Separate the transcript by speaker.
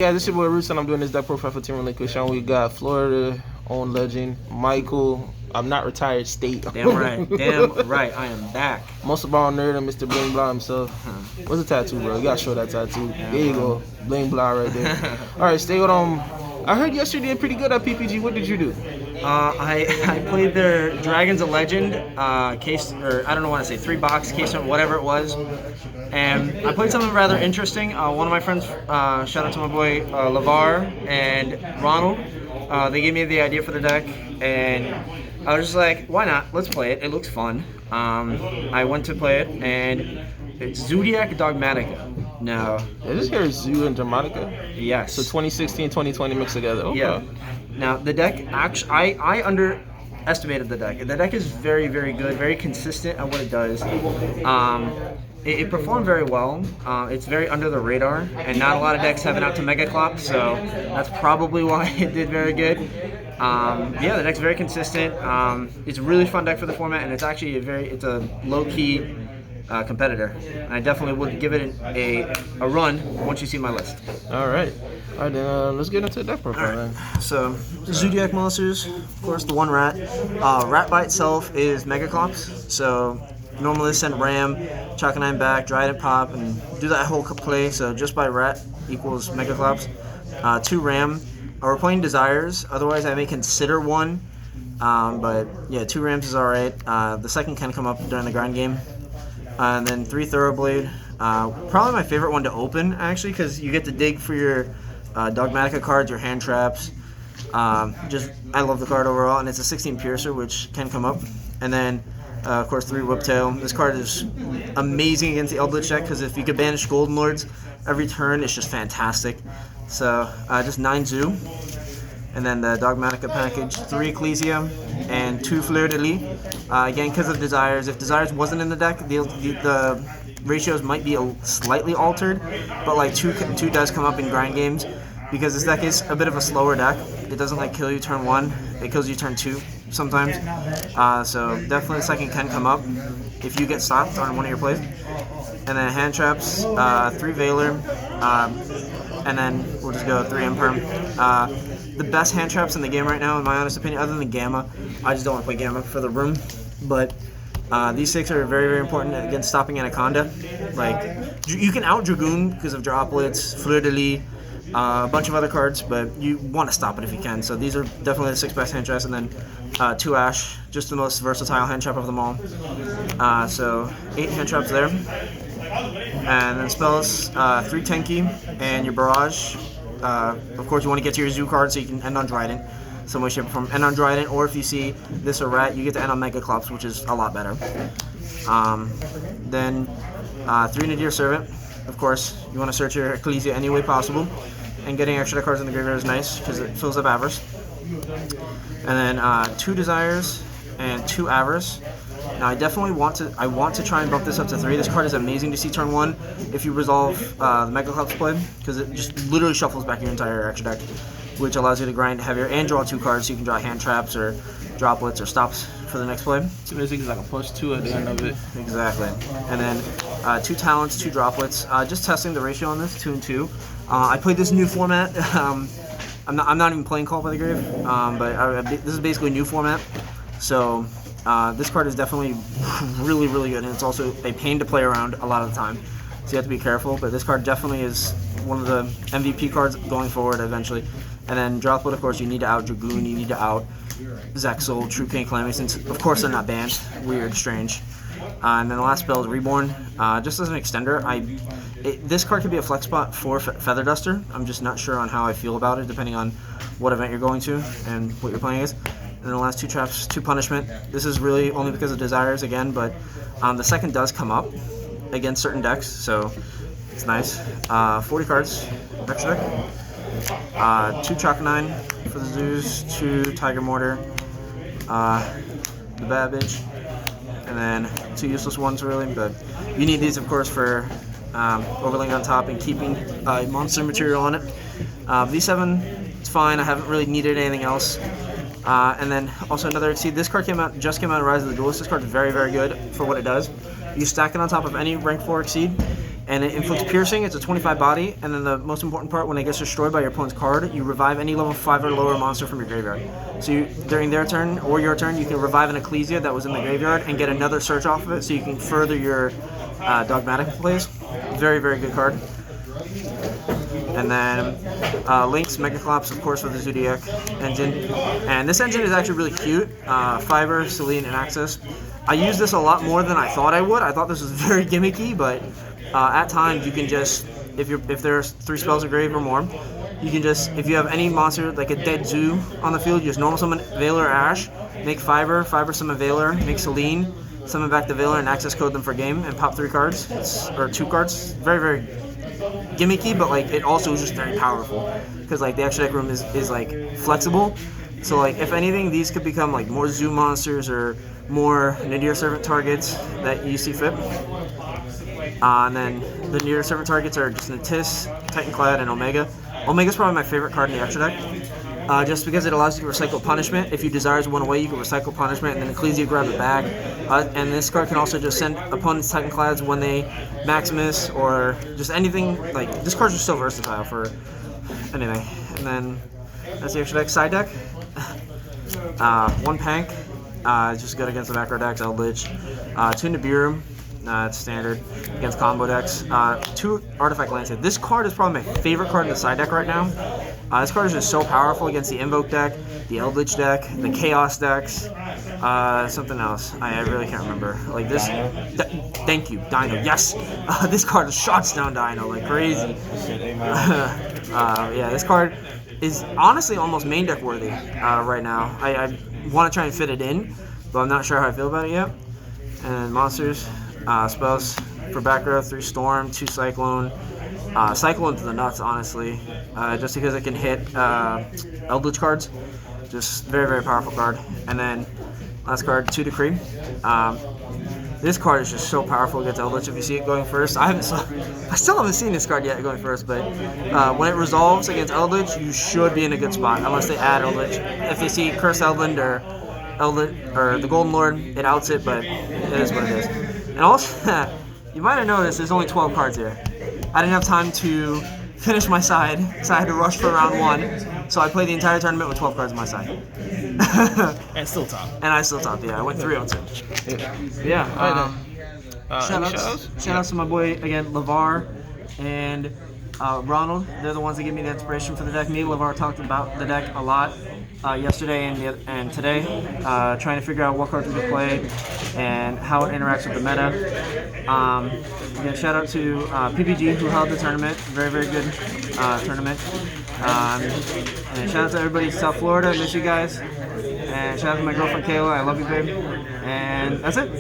Speaker 1: Yeah, this is your boy Roots, and I'm doing this deck profile for Team Relinquish. We got Florida own legend Michael. I'm not retired state.
Speaker 2: Damn right, damn right. I am back.
Speaker 1: Most of all nerd and Mr. Bling Blah himself. What's a tattoo, bro? You gotta show that tattoo. Yeah, there you go, Bling Blah right there. All right, stay with I heard yesterday did pretty good at PPG. What did you do?
Speaker 2: I played their Dragons of Legend case, or I don't know what to say, 3-box case, or whatever it was, and I played something rather interesting. One of my friends, shout out to my boy LeVar and Ronald, they gave me the idea for the deck, and I was just like, why not? Let's play it. It looks fun. I went to play it, and it's Zoodiac Dogmatika. No.
Speaker 1: Yeah, this here is Zoo and Dogmatika?
Speaker 2: Yes.
Speaker 1: So 2016, 2020 mixed together. Okay.
Speaker 2: Yeah. Now, the deck, actually, I underestimated the deck. The deck is very, very good, very consistent at what it does. It performed very well. It's very under the radar, and not a lot of decks have it out to Mega Clop, so that's probably why it did very good. Yeah, the deck's very consistent. It's a really fun deck for the format, and it's actually it's a low-key competitor. And I definitely would give it a run once you see my list.
Speaker 1: All right, then let's get into the deck profile.
Speaker 2: Right. So, Zoodiac monsters, of course, the one rat. Rat by itself is Mega Clops, so normally send Ram, Chakanine back, Dryden pop, and do that whole play. So just by rat equals Mega Clops. 2 Ram. We're playing Desires, otherwise I may consider 1. But yeah, 2 Rams is alright. The second can come up during the grind game. And then 3 Thoroughblade. Probably my favorite one to open, actually, because you get to dig for your Dogmatika cards, your hand traps. I love the card overall, and it's a 16 Piercer, which can come up. And then, of course, 3 Whiptail. This card is amazing against the Eldritch deck, because if you could banish Golden Lords every turn, it's just fantastic. So, just 9 Zoo. And then the Dogmatika package, 3 Ecclesia, and 2 Fleur de Lis. Again, because of Desires. If Desires wasn't in the deck, the ratios might be slightly altered, but like 2 does come up in grind games, because this deck is a bit of a slower deck. It doesn't kill you turn 1, it kills you turn 2 sometimes. So definitely the second can come up if you get stopped on one of your plays. And then hand traps, 3 Veiler, and then we'll just go 3 Imperm. The best hand traps in the game right now, in my honest opinion, other than Gamma. I just don't want to play Gamma for the room. But these 6 are very, very important against stopping Anaconda. You can out Dragoon because of Droplets, Fleur de Lis, a bunch of other cards, but you want to stop it if you can. So these are definitely the 6 best hand traps. And then 2 Ash, just the most versatile hand trap of them all. So 8 hand traps there. And then spells, 3 Tenki, and your Barrage. Of course, you want to get to your Zoo card so you can end on Dryden. Some way, shape, or form. End on Dryden, or if you see this or Rat, you get to end on Mega Clops, which is a lot better. Then 3 Nadir Servant. Of course, you want to search your Ecclesia any way possible. And getting extra cards in the graveyard is nice, because it fills up Avarice. And then 2 Desires and 2 Avarice. Now I definitely want to try and bump this up to 3. This card is amazing to see turn 1 if you resolve the Mega Clops play, because it just literally shuffles back your entire extra deck, which allows you to grind heavier and draw 2 cards, so you can draw hand traps or droplets or stops for the next play.
Speaker 1: So basically it's like a +2 at the end of it.
Speaker 2: Exactly. And then 2 talents, 2 droplets. Just testing the ratio on this, 2 and 2. I played this new format. I'm not even playing Call by the Grave, but this is basically a new format. So this card is definitely really, really good, and it's also a pain to play around a lot of the time. So you have to be careful, but this card definitely is one of the MVP cards going forward eventually. And then Droplet, of course, you need to out Dragoon, you need to out Zexal, True King Calamity, since of course they're not banned. Weird, strange. And then the last spell is Reborn. Just as an extender, this card could be a flex spot for Feather Duster. I'm just not sure on how I feel about it, depending on what event you're going to and what you're playing is. And then the last 2 traps, 2 Punishment. This is really only because of Desires again, but the second does come up against certain decks, so it's nice. 40 cards, extra deck. 2 Chakanine for the Zoos, 2 Tiger Mortar, the Babbage, and then 2 useless ones really, but you need these of course for overlaying on top and keeping monster material on it. V7, it's fine, I haven't really needed anything else. And then also another Exceed. This card just came out of Rise of the Duelist. This card is very, very good for what it does. You stack it on top of any rank 4 Exceed, and it inflicts piercing. It's a 25 body, and then the most important part, when it gets destroyed by your opponent's card, you revive any level 5 or lower monster from your graveyard. So during their turn or your turn, you can revive an Ecclesia that was in the graveyard and get another search off of it, so you can further your Dogmatika plays. Very, very good card. And then Link's Megaclops, of course, with the Zoodiac engine. And this engine is actually really cute. Fiber, Selene, and Access. I use this a lot more than I thought I would. I thought this was very gimmicky, but at times you can just, if there's 3 spells of grave or more, you can just, if you have any monster, like a dead zoo on the field, you just normal summon Veiler or Ash, make Fiber summon Veiler, make Selene, summon back the Veiler and access code them for game, and pop 3 cards, or 2 cards. Very, very gimmicky, but like it also is just very powerful because like the extra deck room is like flexible. So like if anything, these could become like more zoo monsters or more Nadir Servant targets that you see fit. And then the Nadir Servant targets are just Natis, Titanclad, and Omega. Omega's probably my favorite card in the extra deck. Just because it allows you to recycle punishment. If you desires one away, you can recycle punishment, and then Ecclesia grab it back. And this card can also just send opponents Titanclads when they Maximus or just anything. Like this card's just so versatile for anything. And then that's the extra deck. Side deck. 1 Pank. It's just good against the macro decks. Eldritch. 2 Nibiru. It's standard against combo decks. 2 Artifact Landscape. This card is probably my favorite card in the side deck right now. This card is just so powerful against the Invoke deck, the Eldritch deck, the Chaos decks, something else. I really can't remember. Like this. Thank you, Dino. Yes! This card shots down Dino like crazy. Yeah, this card is honestly almost main deck worthy right now. I want to try and fit it in, but I'm not sure how I feel about it yet. And monsters. Spells for back row, 3 Storm, 2 Cyclone. Cyclone to the nuts, honestly. Just because it can hit Eldritch cards. Just very, very powerful card. And then last card, 2 Decree. This card is just so powerful against Eldritch if you see it going first. I still haven't seen this card yet going first, but when it resolves against Eldritch, you should be in a good spot, unless they add Eldritch. If they see Curse Eldland or the Golden Lord, it outs it, but it is what it is. And also, you might have noticed there's only 12 cards here. I didn't have time to finish my side, so I had to rush for round 1. So I played the entire tournament with 12 cards on my side.
Speaker 1: And still top.
Speaker 2: And I still topped, yeah. I went 3-0-2. Yeah. Shout outs to my boy, again, LeVar and Ronald. They're the ones that give me the inspiration for the deck. Me and LeVar talked about the deck a lot yesterday and today, trying to figure out what cards we could play and how it interacts with the meta. Again, shout out to PPG who held the tournament. Very, very good tournament. And shout out to everybody in South Florida. Miss you guys. And shout out to my girlfriend Kayla. I love you, babe. And that's it.